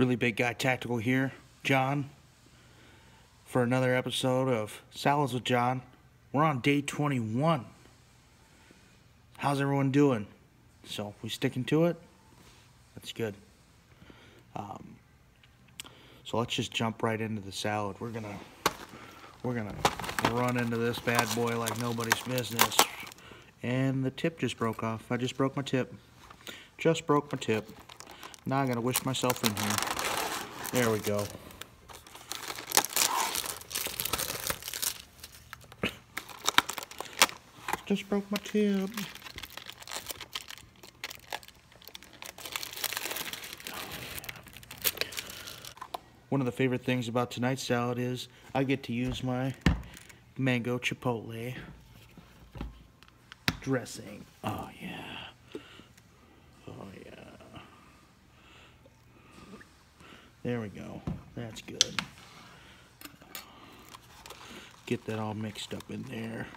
Really Big Guy Tactical here, John, for another episode of Salads with John. We're on day 21. How's everyone doing? So, we sticking to it? That's good. So let's just jump right into the salad. We're gonna run into this bad boy like nobody's business. And the tip just broke off. I just broke my tip. Just broke my tip. Now I gotta whisk myself in here. There we go. Just broke my tip. One of the favorite things about tonight's salad is I get to use my mango chipotle dressing. Oh yeah. Oh yeah. There we go. That's good. Get that all mixed up in there.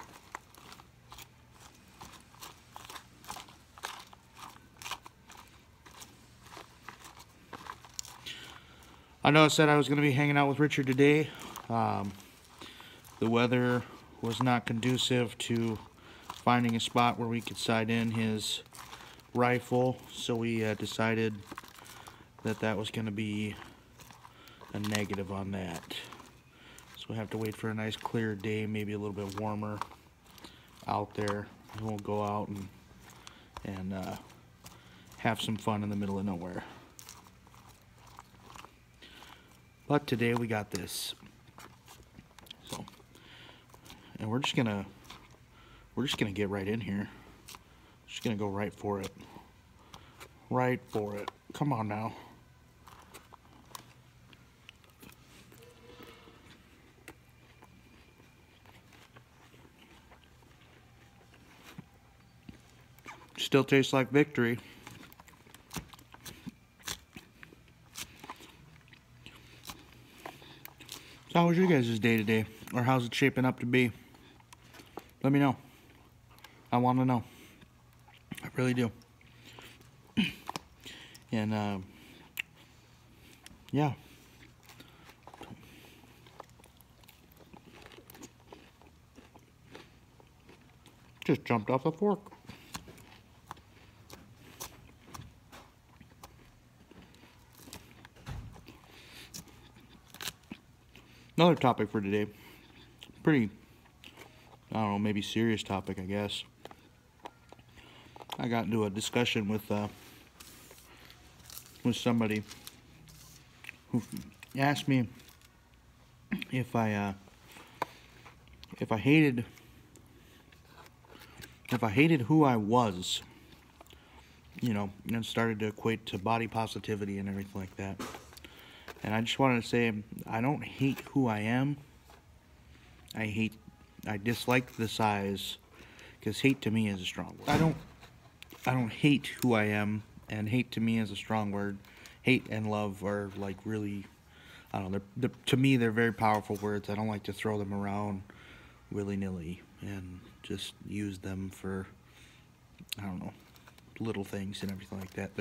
I know I said I was going to be hanging out with Richard today. The weather was not conducive to finding a spot where we could sight in his rifle, so we decided that that was going to be a negative on that. So we'll have to wait for a nice clear day, maybe a little bit warmer out there. And we'll go out and have some fun in the middle of nowhere. But today we got this. So, and we're just gonna get right in here. Just gonna go right for it. Right for it. Come on now. Still tastes like victory. So how was your guys' day today? Or how's it shaping up to be? Let me know. I want to know. I really do. And, yeah. Just jumped off the fork. Another topic for today. Pretty, I don't know, maybe serious topic, I guess. I got into a discussion with somebody who asked me if I hated who I was, you know, and started to equate to body positivity and everything like that. And I just wanted to say, I don't hate who I am. I dislike the size, because hate to me is a strong word. I don't hate who I am, and hate to me is a strong word. Hate and love are like really, I don't know, to me they're very powerful words. I don't like to throw them around willy-nilly and just use them for, I don't know, little things and everything like that.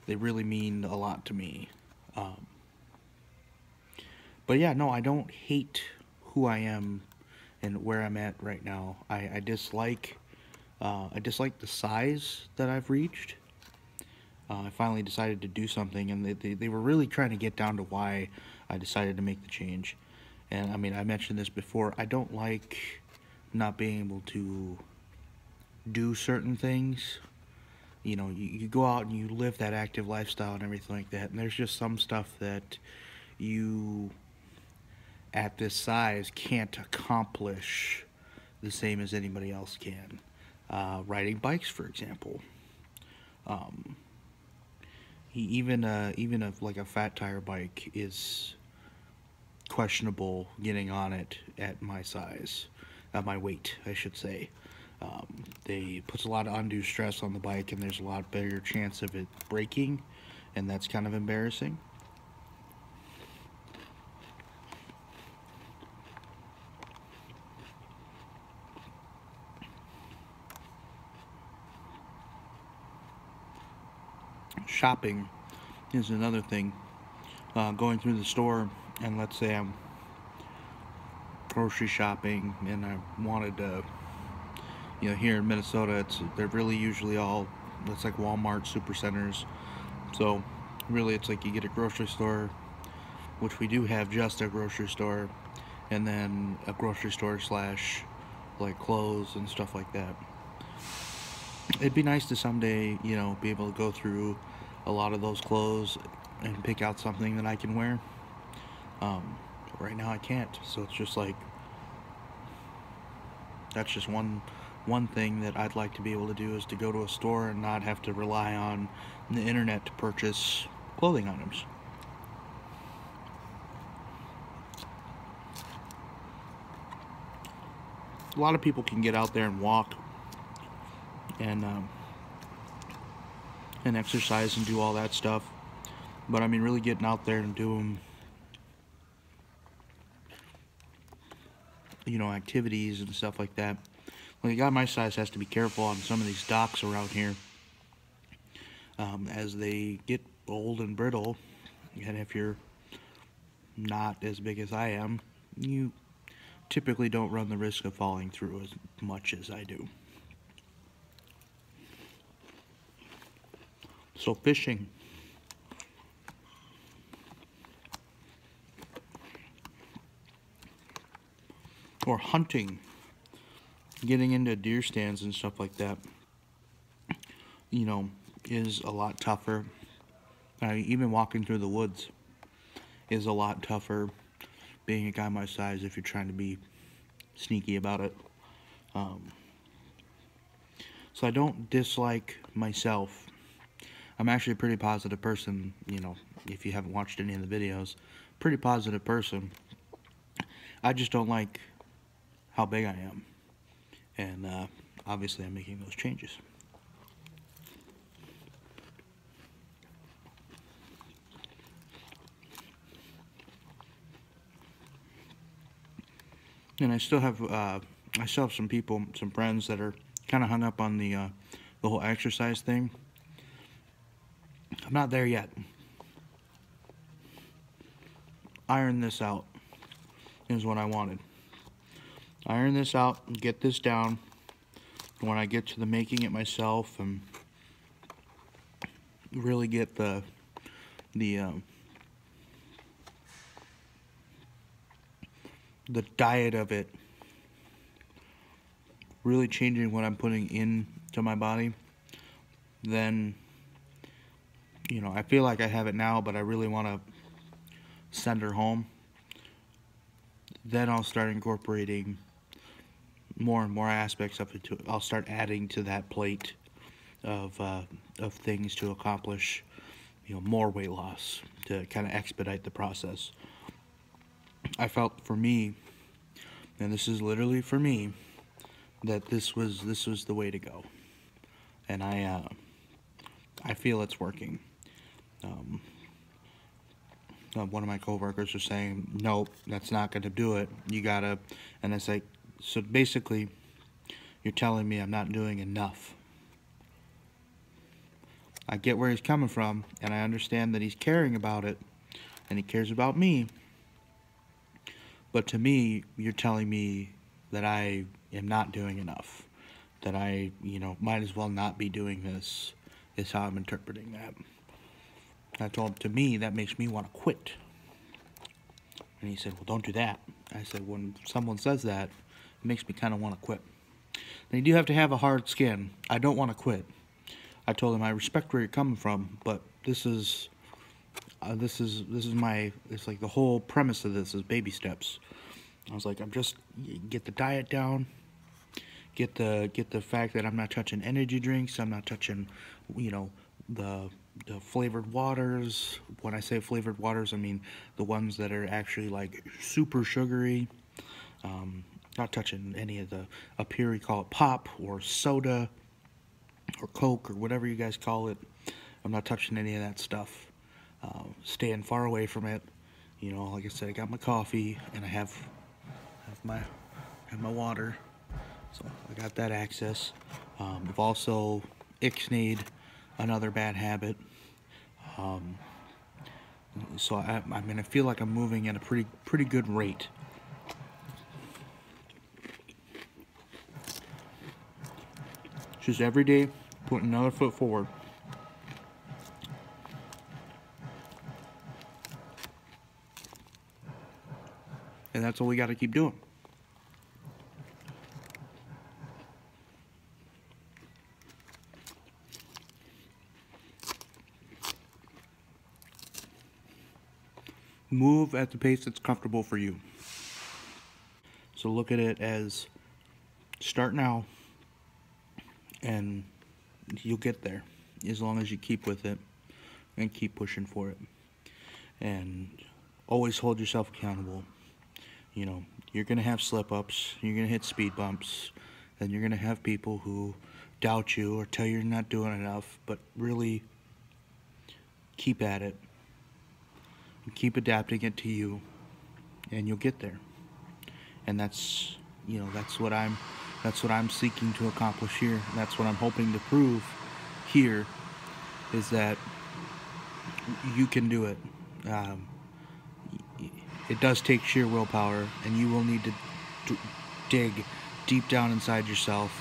They really mean a lot to me. But yeah, no, I don't hate who I am and where I'm at right now. I dislike the size that I've reached. I finally decided to do something, and they were really trying to get down to why I decided to make the change. And I mean, I mentioned this before, I don't like not being able to do certain things. You know, you go out and you live that active lifestyle and everything like that, and there's just some stuff that you at this size can't accomplish the same as anybody else can. Riding bikes, for example. Even like a fat tire bike is questionable getting on it at my size, my weight, I should say. They puts a lot of undue stress on the bike, and there's a lot bigger chance of it breaking, and that's kind of embarrassing. Shopping is another thing going through the store, and let's say I'm grocery shopping and I wanted to, here in Minnesota, they're really usually all, it's like Walmart supercenters. So really it's like you get a grocery store, which we do have just a grocery store, and then a grocery store slash like clothes and stuff like that. It'd be nice to someday, be able to go through a lot of those clothes and pick out something that I can wear. Right now I can't, so it's just like, that's just one thing that I'd like to be able to do, is to go to a store and not have to rely on the internet to purchase clothing items. A lot of people can get out there and walk and exercise and do all that stuff, but I mean, really getting out there and doing, activities and stuff like that. Like, a guy my size has to be careful on some of these docks around here, as they get old and brittle, and if you're not as big as I am, you typically don't run the risk of falling through as much as I do. So fishing, or hunting, getting into deer stands and stuff like that, is a lot tougher. Even walking through the woods is a lot tougher, being a guy my size, if you're trying to be sneaky about it. So I don't dislike myself. I'm actually a pretty positive person, if you haven't watched any of the videos. Pretty positive person. I just don't like how big I am. And obviously I'm making those changes. And I still have some people, some friends that are kind of hung up on the whole exercise thing. I'm not there yet. Iron this out is what I wanted. Iron this out and get this down. When I get to the making it myself and really get the diet of it, really changing what I'm putting into my body, then, I feel like I have it now, but I really want to send her home. Then I'll start incorporating more and more aspects of it. I'll start adding to that plate of things to accomplish, more weight loss, to kind of expedite the process. I felt for me, and this is literally for me, that this was the way to go, and I feel it's working. One of my coworkers was saying, nope, that's not going to do it. You gotta, and it's like, so basically, you're telling me I'm not doing enough. I get where he's coming from, and I understand that he's caring about it, and he cares about me. But to me, you're telling me that I am not doing enough. That I, might as well not be doing this, is how I'm interpreting that. I told him, to me, that makes me want to quit. And he said, well, don't do that. I said, when someone says that, it makes me kind of want to quit. And you do have to have a hard skin. I don't want to quit. I told him, I respect where you're coming from, but this is my, it's like the whole premise of this is baby steps. I was like, I'm just, get the diet down, get the fact that I'm not touching energy drinks, I'm not touching, the flavored waters. When I say flavored waters, I mean the ones that are actually like super sugary. Not touching any of the, up here we call it pop or soda or Coke or whatever you guys call it. I'm not touching any of that stuff. Staying far away from it. Like I said, I got my coffee and I have my water, so I got that access. I've also ixnayed another bad habit. So I mean, I feel like I'm moving at a pretty good rate. Just every day, putting another foot forward. And that's all we got to keep doing. Move at the pace that's comfortable for you. So look at it as start now, and you'll get there as long as you keep with it and keep pushing for it. And always hold yourself accountable. You know, you're going to have slip-ups, you're going to hit speed bumps, and you're going to have people who doubt you or tell you you're not doing enough, but really keep at it. Keep adapting it to you, and you'll get there. And that's, you know, that's what I'm seeking to accomplish here. And that's what I'm hoping to prove here, is that you can do it. It does take sheer willpower, and you will need to dig deep down inside yourself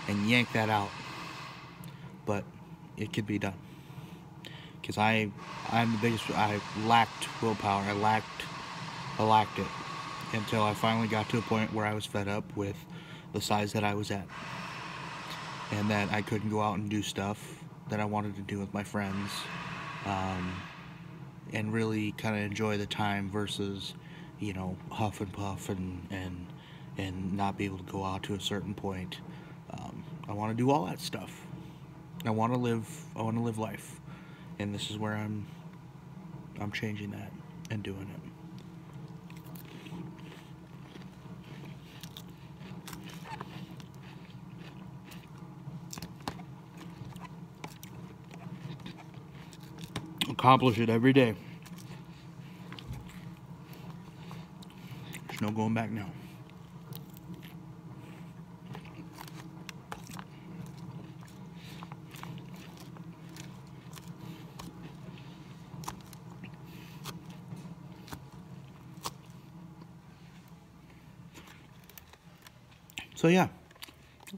and yank that out. But it can be done. Because I lacked willpower. I lacked it until I finally got to a point where I was fed up with the size that I was at, and that I couldn't go out and do stuff that I wanted to do with my friends, and really kind of enjoy the time versus, you know, huff and puff and not be able to go out to a certain point. I want to do all that stuff. I want to live life. And this is where I'm changing that and doing it. Accomplish it every day. There's no going back now. So yeah,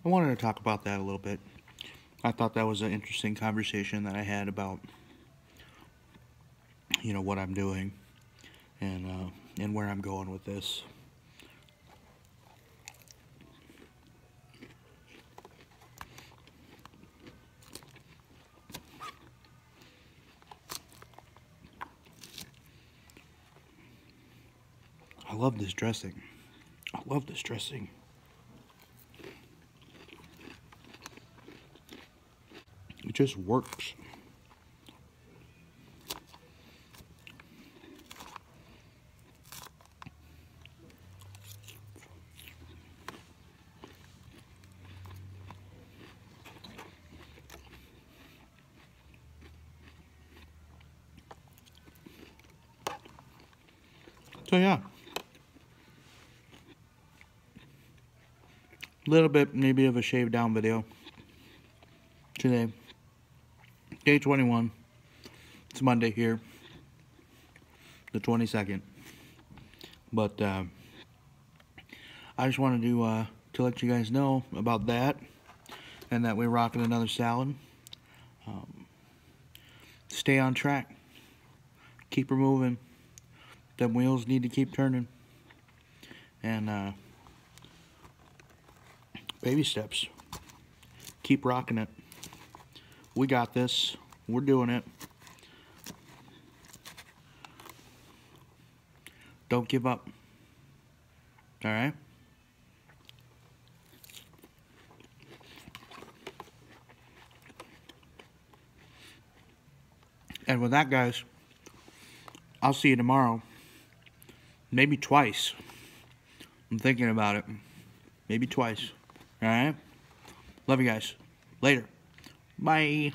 I wanted to talk about that a little bit. I thought that was an interesting conversation that I had about, you know, what I'm doing and where I'm going with this. I love this dressing. I love this dressing. It just works. So yeah, a little bit maybe of a shaved down video today. Day 21. It's Monday here, the 22nd. But I just wanted to let you guys know about that, and that we're rocking another salad. Stay on track. Keep her moving. Them wheels need to keep turning. And baby steps. Keep rocking it. We got this. We're doing it. Don't give up. All right? And with that, guys, I'll see you tomorrow. Maybe twice. I'm thinking about it. Maybe twice. All right? Love you guys. Later. Bye.